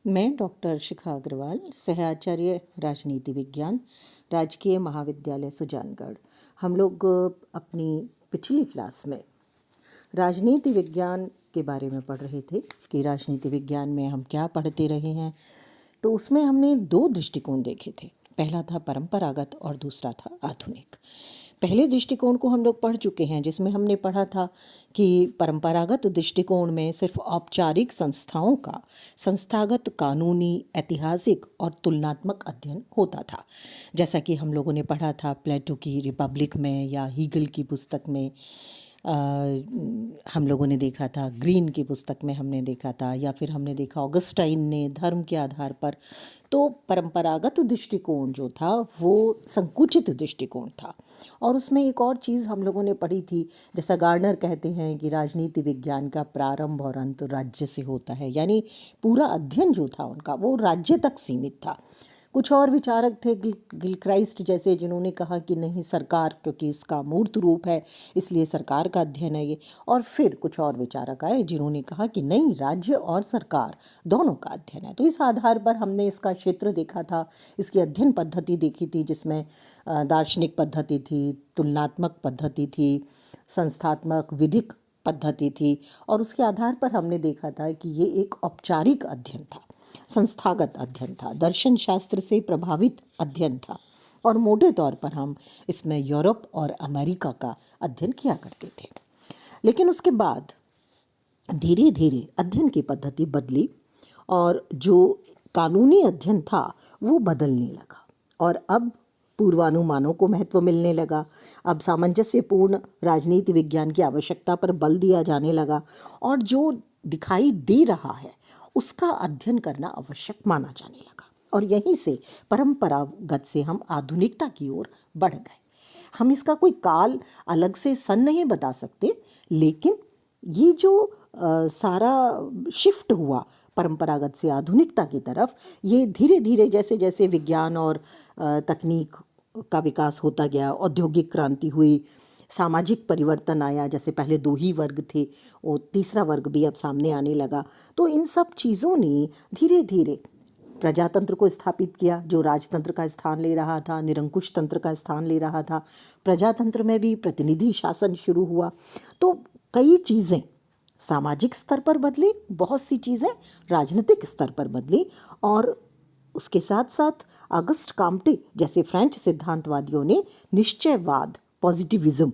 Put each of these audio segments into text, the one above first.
मैं डॉक्टर शिखा अग्रवाल, सहआचार्य राजनीति विज्ञान, राजकीय महाविद्यालय सुजानगढ़। हम लोग अपनी पिछली क्लास में राजनीति विज्ञान के बारे में पढ़ रहे थे कि राजनीति विज्ञान में हम क्या पढ़ते रहे हैं। तो उसमें हमने दो दृष्टिकोण देखे थे। पहला था परंपरागत और दूसरा था आधुनिक। पहले दृष्टिकोण को हम लोग पढ़ चुके हैं, जिसमें हमने पढ़ा था कि परंपरागत दृष्टिकोण में सिर्फ औपचारिक संस्थाओं का संस्थागत कानूनी, ऐतिहासिक और तुलनात्मक अध्ययन होता था। जैसा कि हम लोगों ने पढ़ा था प्लेटो की रिपब्लिक में या हीगल की पुस्तक में, हम लोगों ने देखा था ग्रीन की पुस्तक में हमने देखा था, या फिर हमने देखा ऑगस्टाइन ने धर्म के आधार पर। तो परंपरागत दृष्टिकोण जो था वो संकुचित दृष्टिकोण था। और उसमें एक और चीज़ हम लोगों ने पढ़ी थी, जैसा गार्डनर कहते हैं कि राजनीति विज्ञान का प्रारंभ और अंत राज्य से होता है, यानी पूरा अध्ययन जो था उनका वो राज्य तक सीमित था। कुछ और विचारक थे गिलक्राइस्ट जैसे, जिन्होंने कहा कि नहीं, सरकार क्योंकि इसका मूर्त रूप है इसलिए सरकार का अध्ययन है ये। और फिर कुछ और विचारक आए जिन्होंने कहा कि नहीं, राज्य और सरकार दोनों का अध्ययन है। तो इस आधार पर हमने इसका क्षेत्र देखा था, इसकी अध्ययन पद्धति देखी थी, जिसमें दार्शनिक पद्धति थी, तुलनात्मक पद्धति थी, संस्थात्मक विधिक पद्धति थी। और उसके आधार पर हमने देखा था कि ये एक औपचारिक अध्ययन था, संस्थागत अध्ययन था, दर्शन शास्त्र से प्रभावित अध्ययन था। और मोटे तौर पर हम इसमें यूरोप और अमेरिका का अध्ययन किया करते थे। लेकिन उसके बाद धीरे धीरे अध्ययन की पद्धति बदली और जो कानूनी अध्ययन था वो बदलने लगा, और अब पूर्वानुमानों को महत्व मिलने लगा। अब सामंजस्यपूर्ण राजनीति विज्ञान की आवश्यकता पर बल दिया जाने लगा, और जो दिखाई दे रहा है उसका अध्ययन करना आवश्यक माना जाने लगा। और यहीं से परंपरागत से हम आधुनिकता की ओर बढ़ गए। हम इसका कोई काल अलग से सन नहीं बता सकते, लेकिन ये जो सारा शिफ्ट हुआ परंपरागत से आधुनिकता की तरफ, ये धीरे धीरे जैसे जैसे विज्ञान और तकनीक का विकास होता गया, औद्योगिक क्रांति हुई, सामाजिक परिवर्तन आया, जैसे पहले दो ही वर्ग थे और तीसरा वर्ग भी अब सामने आने लगा। तो इन सब चीज़ों ने धीरे धीरे प्रजातंत्र को स्थापित किया, जो राजतंत्र का स्थान ले रहा था, निरंकुश तंत्र का स्थान ले रहा था। प्रजातंत्र में भी प्रतिनिधि शासन शुरू हुआ। तो कई चीज़ें सामाजिक स्तर पर बदली, बहुत सी चीज़ें राजनीतिक स्तर पर बदली, और उसके साथ साथ अगस्ट काम्टे जैसे फ्रेंच सिद्धांतवादियों ने निश्चयवाद, पॉजिटिविज्म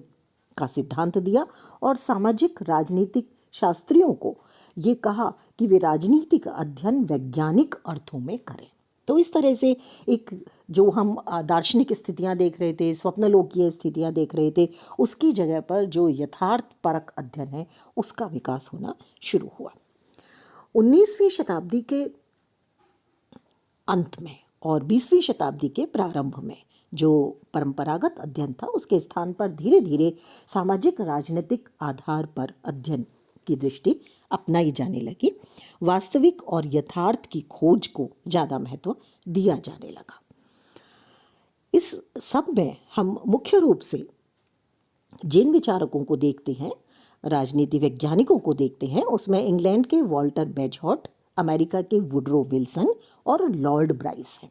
का सिद्धांत दिया, और सामाजिक राजनीतिक शास्त्रियों को ये कहा कि वे राजनीति का अध्ययन वैज्ञानिक अर्थों में करें। तो इस तरह से एक जो हम दार्शनिक स्थितियां देख रहे थे, स्वप्नलोकीय स्थितियां देख रहे थे, उसकी जगह पर जो यथार्थ परक अध्ययन है उसका विकास होना शुरू हुआ। 19वीं शताब्दी के अंत में और 20वीं शताब्दी के प्रारंभ में जो परंपरागत अध्ययन था, उसके स्थान पर धीरे धीरे सामाजिक राजनीतिक आधार पर अध्ययन की दृष्टि अपनाई जाने लगी। वास्तविक और यथार्थ की खोज को ज़्यादा महत्व दिया जाने लगा। इस सब में हम मुख्य रूप से जिन विचारकों को देखते हैं, राजनीति वैज्ञानिकों को देखते हैं, उसमें इंग्लैंड के वॉल्टर बेजहॉट, अमेरिका के वुडरो विल्सन और लॉर्ड ब्राइस हैं।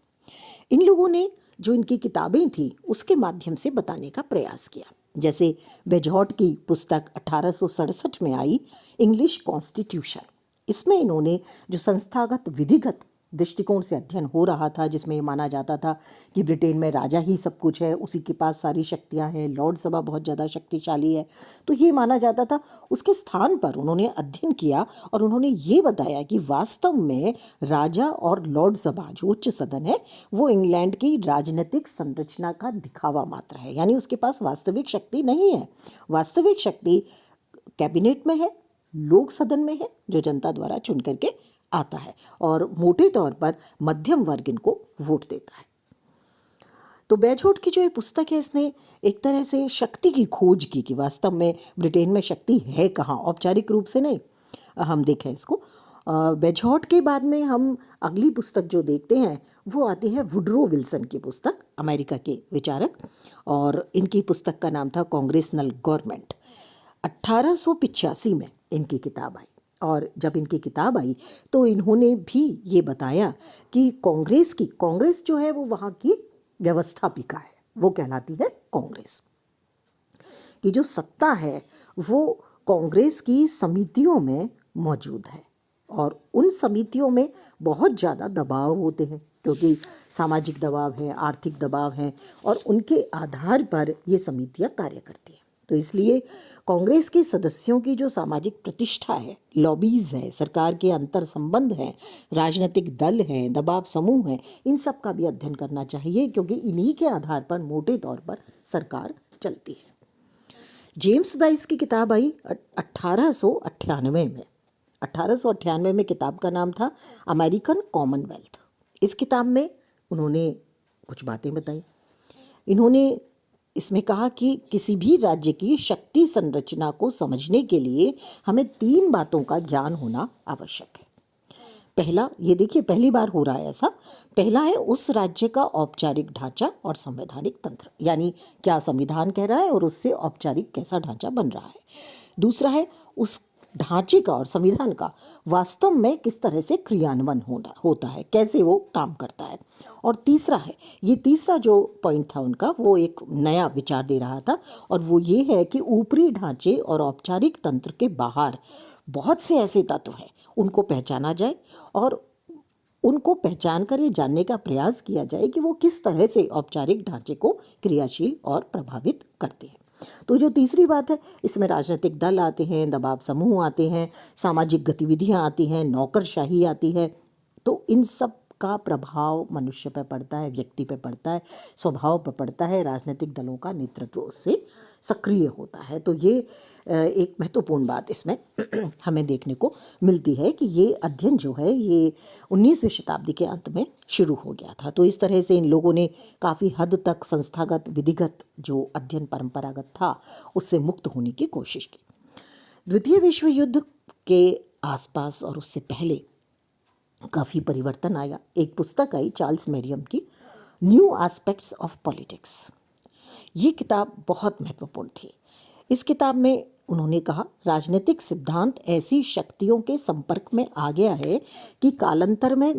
इन लोगों ने जो इनकी किताबें थी उसके माध्यम से बताने का प्रयास किया। जैसे बेजहॉट की पुस्तक 1867 में आई, इंग्लिश कॉन्स्टिट्यूशन। इसमें इन्होंने जो संस्थागत विधिगत दृष्टिकोण से अध्ययन हो रहा था, जिसमें माना जाता था कि ब्रिटेन में राजा ही सब कुछ है, उसी के पास सारी शक्तियां हैं, लॉर्ड सभा बहुत ज़्यादा शक्तिशाली है, तो ये माना जाता था, उसके स्थान पर उन्होंने अध्ययन किया और उन्होंने ये बताया कि वास्तव में राजा और लॉर्ड सभा जो उच्च सदन है वो इंग्लैंड की राजनीतिक संरचना का दिखावा मात्र है, यानी उसके पास वास्तविक शक्ति नहीं है। वास्तविक शक्ति कैबिनेट में है, लोक सदन में है, जो जनता द्वारा चुन करके आता है, और मोटे तौर पर मध्यम वर्ग इनको वोट देता है। तो बेजहॉट की जो ये पुस्तक है, इसने एक तरह से शक्ति की खोज की कि वास्तव में ब्रिटेन में शक्ति है कहाँ, औपचारिक रूप से नहीं। हम देखें इसको, बेजहॉट के बाद में हम अगली पुस्तक जो देखते हैं वो आती है वुडरो विल्सन की पुस्तक, अमेरिका के विचारक, और इनकी पुस्तक का नाम था कांग्रेसनल गवर्नमेंट। 1885 में इनकी किताब आई। और जब इनकी किताब आई तो इन्होंने भी ये बताया कि कांग्रेस जो है वो वहाँ की व्यवस्थापिका है, वो कहलाती है कांग्रेस की जो सत्ता है वो कांग्रेस की समितियों में मौजूद है और उन समितियों में बहुत ज़्यादा दबाव होते हैं क्योंकि सामाजिक दबाव है, आर्थिक दबाव है और उनके आधार पर ये समितियां कार्य करती हैं। तो इसलिए कांग्रेस के सदस्यों की जो सामाजिक प्रतिष्ठा है, लॉबीज है, सरकार के अंतर संबंध हैं, राजनीतिक दल हैं, दबाव समूह हैं, इन सब का भी अध्ययन करना चाहिए क्योंकि इन्हीं के आधार पर मोटे तौर पर सरकार चलती है। जेम्स ब्राइस की किताब आई 1898 में। 1898 में किताब का नाम था अमेरिकन कॉमनवेल्थ। इस किताब में उन्होंने कुछ बातें बताई। इन्होंने इसमें कहा कि किसी भी राज्य की शक्ति संरचना को समझने के लिए हमें 3 बातों का ज्ञान होना आवश्यक है। पहला, ये देखिए पहली बार हो रहा है ऐसा, पहला है उस राज्य का औपचारिक ढांचा और संवैधानिक तंत्र, यानी क्या संविधान कह रहा है और उससे औपचारिक कैसा ढांचा बन रहा है। दूसरा है उस ढांचे का और संविधान का वास्तव में किस तरह से क्रियान्वयन होता है, कैसे वो काम करता है। और तीसरा है, ये तीसरा जो पॉइंट था उनका, वो एक नया विचार दे रहा था और वो ये है कि ऊपरी ढांचे और औपचारिक तंत्र के बाहर बहुत से ऐसे तत्व हैं, उनको पहचाना जाए और उनको पहचान कर ये जानने का प्रयास किया जाए कि वो किस तरह से औपचारिक ढांचे को क्रियाशील और प्रभावित करते हैं। तो जो तीसरी बात है, इसमें राजनीतिक दल आते हैं, दबाव समूह आते हैं, सामाजिक गतिविधियां आती हैं, नौकरशाही आती है। तो इन सब का प्रभाव मनुष्य पर पड़ता है, व्यक्ति पर पड़ता है, स्वभाव पर पड़ता है, राजनीतिक दलों का नेतृत्व उससे सक्रिय होता है। तो ये एक महत्वपूर्ण बात इसमें हमें देखने को मिलती है कि ये अध्ययन जो है ये 19वीं शताब्दी के अंत में शुरू हो गया था। तो इस तरह से इन लोगों ने काफ़ी हद तक संस्थागत विधिगत जो अध्ययन परंपरागत था उससे मुक्त होने की कोशिश की। द्वितीय विश्व युद्ध के आसपास और उससे पहले काफ़ी परिवर्तन आया। एक पुस्तक आई चार्ल्स मेरियम की, न्यू एस्पेक्ट्स ऑफ पॉलिटिक्स। ये किताब बहुत महत्वपूर्ण थी। इस किताब में उन्होंने कहा राजनीतिक सिद्धांत ऐसी शक्तियों के संपर्क में आ गया है कि कालांतर में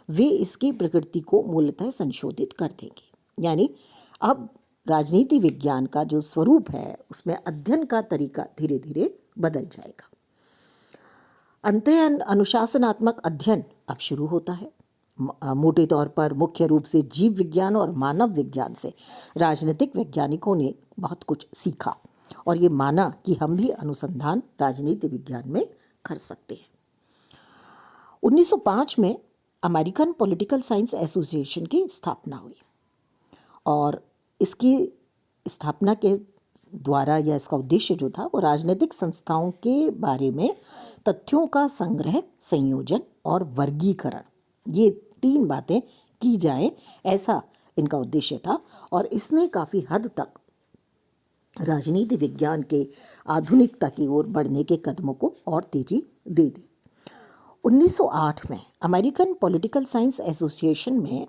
वे इसकी प्रकृति को मूलतः संशोधित कर देंगे। यानी अब राजनीति विज्ञान का जो स्वरूप है उसमें अध्ययन का तरीका धीरे धीरे बदल जाएगा। अंतः अनुशासनात्मक अध्ययन अब शुरू होता है। मोटे तौर पर मुख्य रूप से जीव विज्ञान और मानव विज्ञान से राजनीतिक वैज्ञानिकों ने बहुत कुछ सीखा और ये माना कि हम भी अनुसंधान राजनीति विज्ञान में कर सकते हैं। 1905 में अमेरिकन पॉलिटिकल साइंस एसोसिएशन की स्थापना हुई और इसकी स्थापना के द्वारा या इसका उद्देश्य जो था वो राजनीतिक संस्थाओं के बारे में तथ्यों का संग्रह, संयोजन और वर्गीकरण, ये 3 बातें की जाएं, ऐसा इनका उद्देश्य था। और इसने काफ़ी हद तक राजनीति विज्ञान के आधुनिकता की ओर बढ़ने के कदमों को और तेजी दे दी। 1908 में अमेरिकन पॉलिटिकल साइंस एसोसिएशन में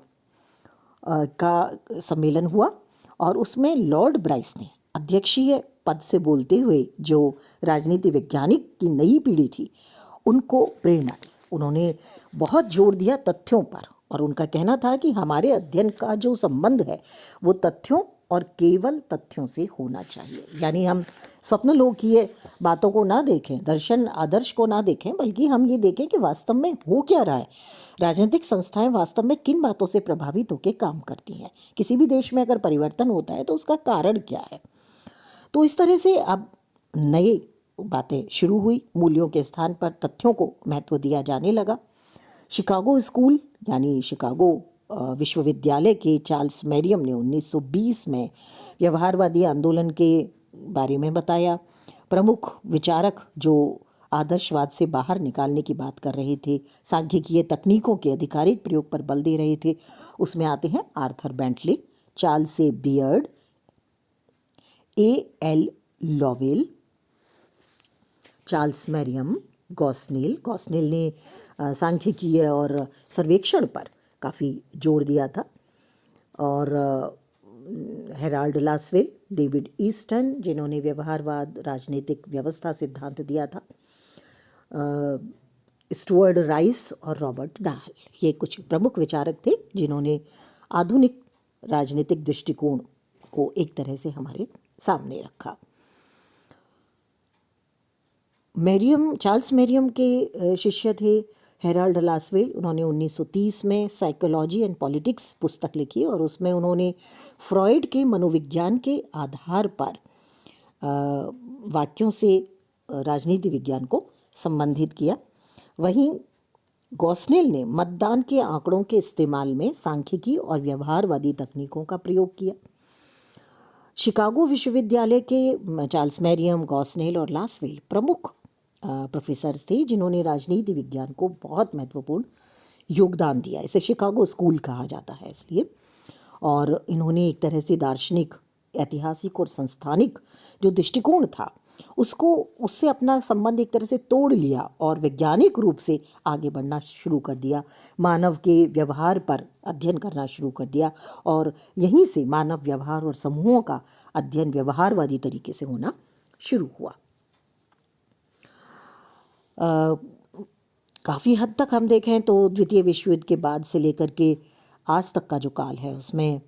का सम्मेलन हुआ और उसमें लॉर्ड ब्राइस ने अध्यक्षीय पद से बोलते हुए जो राजनीति वैज्ञानिक की नई पीढ़ी थी उनको प्रेरणा दी। उन्होंने बहुत जोर दिया तथ्यों पर और उनका कहना था कि हमारे अध्ययन का जो संबंध है वो तथ्यों और केवल तथ्यों से होना चाहिए। यानी हम स्वप्न लोकीय बातों को ना देखें, दर्शन आदर्श को ना देखें, बल्कि हम ये देखें कि वास्तव में हो क्या रहा है, राजनीतिक संस्थाएं वास्तव में किन बातों से प्रभावित होकर काम करती हैं, किसी भी देश में अगर परिवर्तन होता है तो उसका कारण क्या है। तो इस तरह से अब नई बातें शुरू हुई, मूल्यों के स्थान पर तथ्यों को महत्व दिया जाने लगा। शिकागो स्कूल यानी शिकागो विश्वविद्यालय के चार्ल्स मेरियम ने 1920 में व्यवहारवादी आंदोलन के बारे में बताया। प्रमुख विचारक जो आदर्शवाद से बाहर निकालने की बात कर रहे थे, सांख्यिकीय तकनीकों के आधिकारिक प्रयोग पर बल दे रहे थे, उसमें आते हैं Arthur Bentley, Charles A Beard, A.L. Lowell, Charles Merriam, Gosnell ने सांख्यिकीय और सर्वेक्षण पर काफ़ी जोर दिया था, और हेराल्ड लासवेल, डेविड ईस्टन जिन्होंने व्यवहारवाद राजनीतिक व्यवस्था सिद्धांत दिया था, स्टुअर्ट राइस और रॉबर्ट डाहल, ये कुछ प्रमुख विचारक थे जिन्होंने आधुनिक राजनीतिक दृष्टिकोण को एक तरह से हमारे सामने रखा। चार्ल्स मेरियम के शिष्य थे हेराल्ड लासवेल। उन्होंने 1930 में साइकोलॉजी एंड पॉलिटिक्स पुस्तक लिखी और उसमें उन्होंने फ्रॉइड के मनोविज्ञान के आधार पर वाक्यों से राजनीति विज्ञान को संबंधित किया। वहीं गॉस्नेल ने मतदान के आंकड़ों के इस्तेमाल में सांख्यिकी और व्यवहारवादी तकनीकों का प्रयोग किया। शिकागो विश्वविद्यालय के चार्ल्स मेरियम, गॉस्नेल और लासवेल प्रमुख प्रोफेसर्स थे जिन्होंने राजनीति विज्ञान को बहुत महत्वपूर्ण योगदान दिया। इसे शिकागो स्कूल कहा जाता है इसलिए। और इन्होंने एक तरह से दार्शनिक, ऐतिहासिक और संस्थानिक जो दृष्टिकोण था उससे अपना संबंध एक तरह से तोड़ लिया और वैज्ञानिक रूप से आगे बढ़ना शुरू कर दिया। मानव के व्यवहार पर अध्ययन करना शुरू कर दिया और यहीं से मानव व्यवहार और समूहों का अध्ययन व्यवहारवादी तरीके से होना शुरू हुआ। काफ़ी हद तक हम देखें तो द्वितीय विश्व युद्ध के बाद से लेकर के आज तक का जो काल है उसमें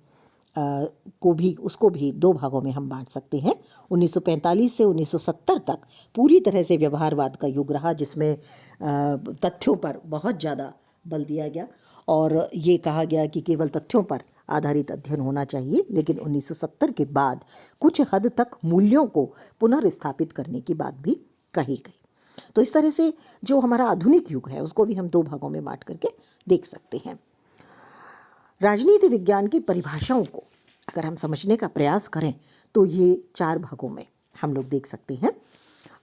उसको भी दो भागों में हम बांट सकते हैं। 1945 से 1970 तक पूरी तरह से व्यवहारवाद का युग रहा, जिसमें तथ्यों पर बहुत ज़्यादा बल दिया गया और ये कहा गया कि केवल तथ्यों पर आधारित अध्ययन होना चाहिए। लेकिन 1970 के बाद कुछ हद तक मूल्यों को पुनर्स्थापित करने की बात भी कही गई। तो इस तरह से जो हमारा आधुनिक युग है उसको भी हम दो भागों में बांट करके देख सकते हैं। राजनीति विज्ञान की परिभाषाओं को अगर हम समझने का प्रयास करें तो ये चार भागों में हम लोग देख सकते हैं।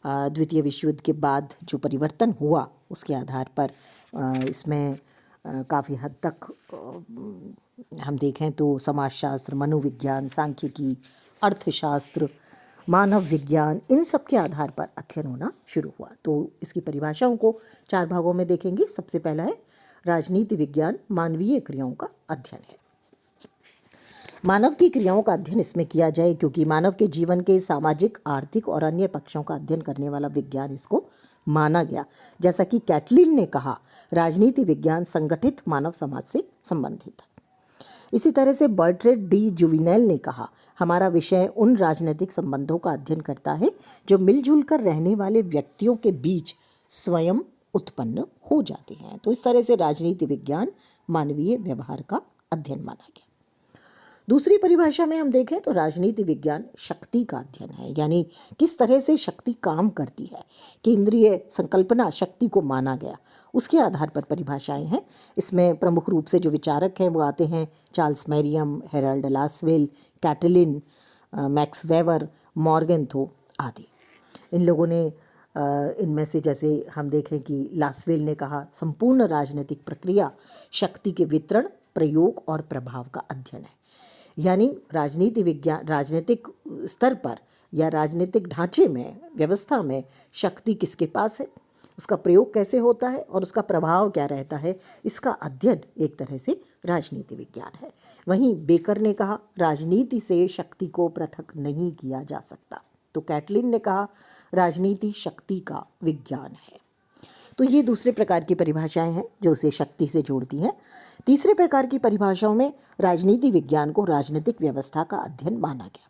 द्वितीय विश्व युद्ध के बाद जो परिवर्तन हुआ उसके आधार पर इसमें काफ़ी हद तक हम देखें तो समाजशास्त्र, मनोविज्ञान, सांख्यिकी, अर्थशास्त्र, मानव विज्ञान, इन सब के आधार पर अध्ययन होना शुरू हुआ। तो इसकी परिभाषाओं को चार भागों में देखेंगे। सबसे पहला है राजनीति विज्ञान मानवीय क्रियाओं का अध्ययन है। मानव की क्रियाओं का अध्ययन इसमें किया जाए क्योंकि मानव के जीवन के सामाजिक, आर्थिक और अन्य पक्षों का अध्ययन करने वाला विज्ञान इसको माना गया। जैसा कि कैटलिन ने कहा, राजनीति विज्ञान संगठित मानव समाज से संबंधित है। इसी तरह से बर्ट्रेड डी जुविनेल ने कहा, हमारा विषय उन राजनीतिक संबंधों का अध्ययन करता है जो मिलजुल कर रहने वाले व्यक्तियों के बीच स्वयं उत्पन्न हो जाते हैं। तो इस तरह से राजनीति विज्ञान मानवीय व्यवहार का अध्ययन माना गया। दूसरी परिभाषा में हम देखें तो राजनीति विज्ञान शक्ति का अध्ययन है, यानी किस तरह से शक्ति काम करती है। केंद्रीय संकल्पना शक्ति को माना गया, उसके आधार पर परिभाषाएं हैं। इसमें प्रमुख रूप से जो विचारक हैं वो आते हैं Charles Merriam, Harold Lasswell, Catlin, Max Weber, Morgenthau आदि। इन लोगों ने इनमें से जैसे हम देखें कि लासवेल ने कहा, संपूर्ण राजनीतिक प्रक्रिया शक्ति के वितरण, प्रयोग और प्रभाव का अध्ययन है। यानी राजनीति विज्ञान राजनीतिक स्तर पर या राजनीतिक ढांचे में, व्यवस्था में शक्ति किसके पास है, उसका प्रयोग कैसे होता है और उसका प्रभाव क्या रहता है, इसका अध्ययन एक तरह से राजनीति विज्ञान है। वहीं बेकर ने कहा, राजनीति से शक्ति को पृथक नहीं किया जा सकता। तो कैटलिन ने कहा, राजनीति शक्ति का विज्ञान है। तो ये दूसरे प्रकार की परिभाषाएं हैं जो उसे शक्ति से जोड़ती हैं। तीसरे प्रकार की परिभाषाओं में राजनीति विज्ञान को राजनीतिक व्यवस्था का अध्ययन माना गया।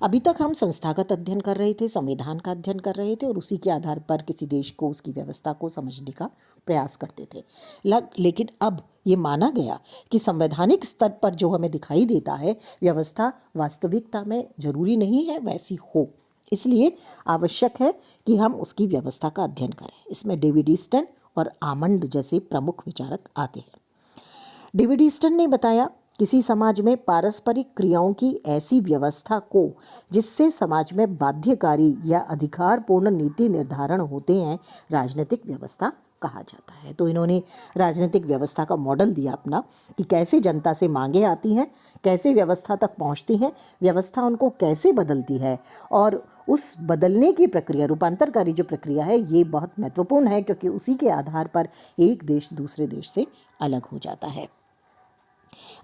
अभी तक हम संस्थागत अध्ययन कर रहे थे, संविधान का अध्ययन कर रहे थे और उसी के आधार पर किसी देश को, उसकी व्यवस्था को समझने का प्रयास करते थे। लेकिन अब ये माना गया कि संवैधानिक स्तर पर जो हमें दिखाई देता है व्यवस्था वास्तविकता में जरूरी नहीं है वैसी हो, इसलिए आवश्यक है कि हम उसकी व्यवस्था का अध्ययन करें। इसमें डेविड ईस्टन और आमंड जैसे प्रमुख विचारक आते हैं। डेविड ईस्टन ने बताया, किसी समाज में पारस्परिक क्रियाओं की ऐसी व्यवस्था को जिससे समाज में बाध्यकारी या अधिकारपूर्ण नीति निर्धारण होते हैं, राजनीतिक व्यवस्था कहा जाता है। तो इन्होंने राजनीतिक व्यवस्था का मॉडल दिया अपना कि कैसे जनता से मांगे आती हैं, कैसे व्यवस्था तक पहुंचती हैं, व्यवस्था उनको कैसे बदलती है और उस बदलने की प्रक्रिया, रूपांतरकारी जो प्रक्रिया है, ये बहुत महत्वपूर्ण है क्योंकि उसी के आधार पर एक देश दूसरे देश से अलग हो जाता है।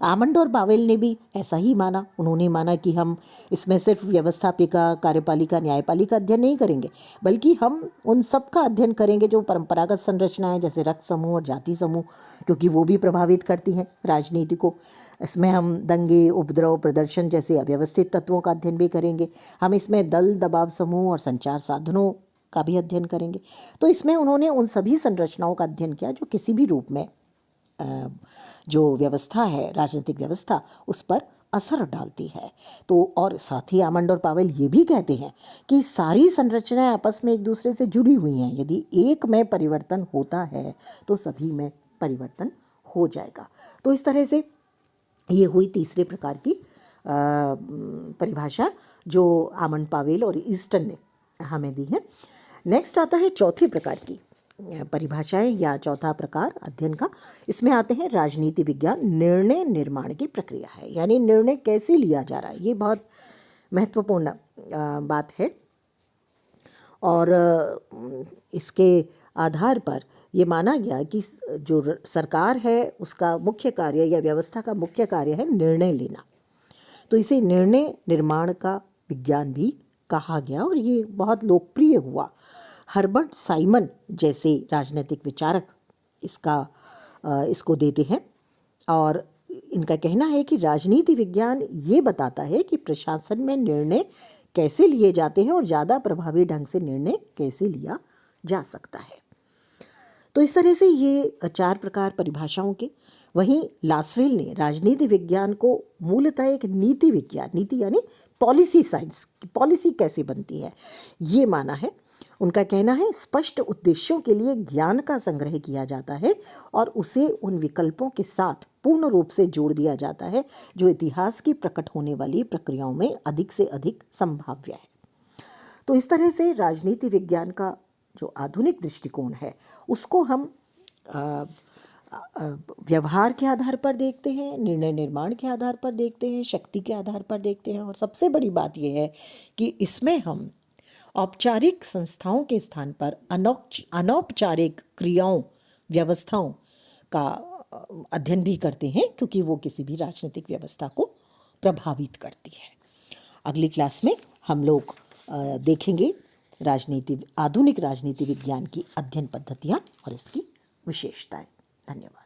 आमंड और पावेल ने भी ऐसा ही माना। उन्होंने माना कि हम इसमें सिर्फ व्यवस्थापिका, कार्यपालिका, न्यायपालिका अध्ययन नहीं करेंगे, बल्कि हम उन सब का अध्ययन करेंगे जो परंपरागत संरचनाएं जैसे रक्त समूह और जाति समूह, क्योंकि वो भी प्रभावित करती हैं राजनीति को। इसमें हम दंगे, उपद्रव, प्रदर्शन जैसे अव्यवस्थित तत्वों का अध्ययन भी करेंगे। हम इसमें दल, दबाव समूह और संचार साधनों का भी अध्ययन करेंगे। तो इसमें उन्होंने उन सभी संरचनाओं का अध्ययन किया जो किसी भी रूप में जो व्यवस्था है, राजनीतिक व्यवस्था, उस पर असर डालती है। तो और साथ ही आमंड और पावेल ये भी कहते हैं कि सारी संरचनाएं आपस में एक दूसरे से जुड़ी हुई हैं। यदि एक में परिवर्तन होता है तो सभी में परिवर्तन हो जाएगा। तो इस तरह से ये हुई तीसरे प्रकार की परिभाषा जो आमंड, पावेल और ईस्टन ने हमें दी है। नेक्स्ट आता है चौथे प्रकार की परिभाषाएं या चौथा प्रकार अध्ययन का। इसमें आते हैं राजनीति विज्ञान, निर्णय निर्माण की प्रक्रिया है, यानी निर्णय कैसे लिया जा रहा है। ये बहुत महत्वपूर्ण बात है और इसके आधार पर ये माना गया कि जो सरकार है उसका मुख्य कार्य या व्यवस्था का मुख्य कार्य है निर्णय लेना। तो इसे निर्णय निर्माण का विज्ञान भी कहा गया और ये बहुत लोकप्रिय हुआ। हर्बर्ट साइमन जैसे राजनीतिक विचारक इसको देते हैं और इनका कहना है कि राजनीति विज्ञान ये बताता है कि प्रशासन में निर्णय कैसे लिए जाते हैं और ज़्यादा प्रभावी ढंग से निर्णय कैसे लिया जा सकता है। तो इस तरह से ये 4 प्रकार परिभाषाओं के। वहीं लासवेल ने राजनीति विज्ञान को मूलतः एक नीति विज्ञान, नीति यानी पॉलिसी साइंस, पॉलिसी कैसे बनती है, ये माना है। उनका कहना है स्पष्ट उद्देश्यों के लिए ज्ञान का संग्रह किया जाता है और उसे उन विकल्पों के साथ पूर्ण रूप से जोड़ दिया जाता है जो इतिहास की प्रकट होने वाली प्रक्रियाओं में अधिक से अधिक संभाव्य है। तो इस तरह से राजनीति विज्ञान का जो आधुनिक दृष्टिकोण है उसको हम व्यवहार के आधार पर देखते हैं, निर्णय निर्माण के आधार पर देखते हैं, शक्ति के आधार पर देखते हैं और सबसे बड़ी बात यह है कि इसमें हम औपचारिक संस्थाओं के स्थान पर अनौपचारिक क्रियाओं, व्यवस्थाओं का अध्ययन भी करते हैं क्योंकि वो किसी भी राजनीतिक व्यवस्था को प्रभावित करती है। अगली क्लास में हम लोग देखेंगे आधुनिक राजनीति विज्ञान की अध्ययन पद्धतियाँ और इसकी विशेषताएं। धन्यवाद।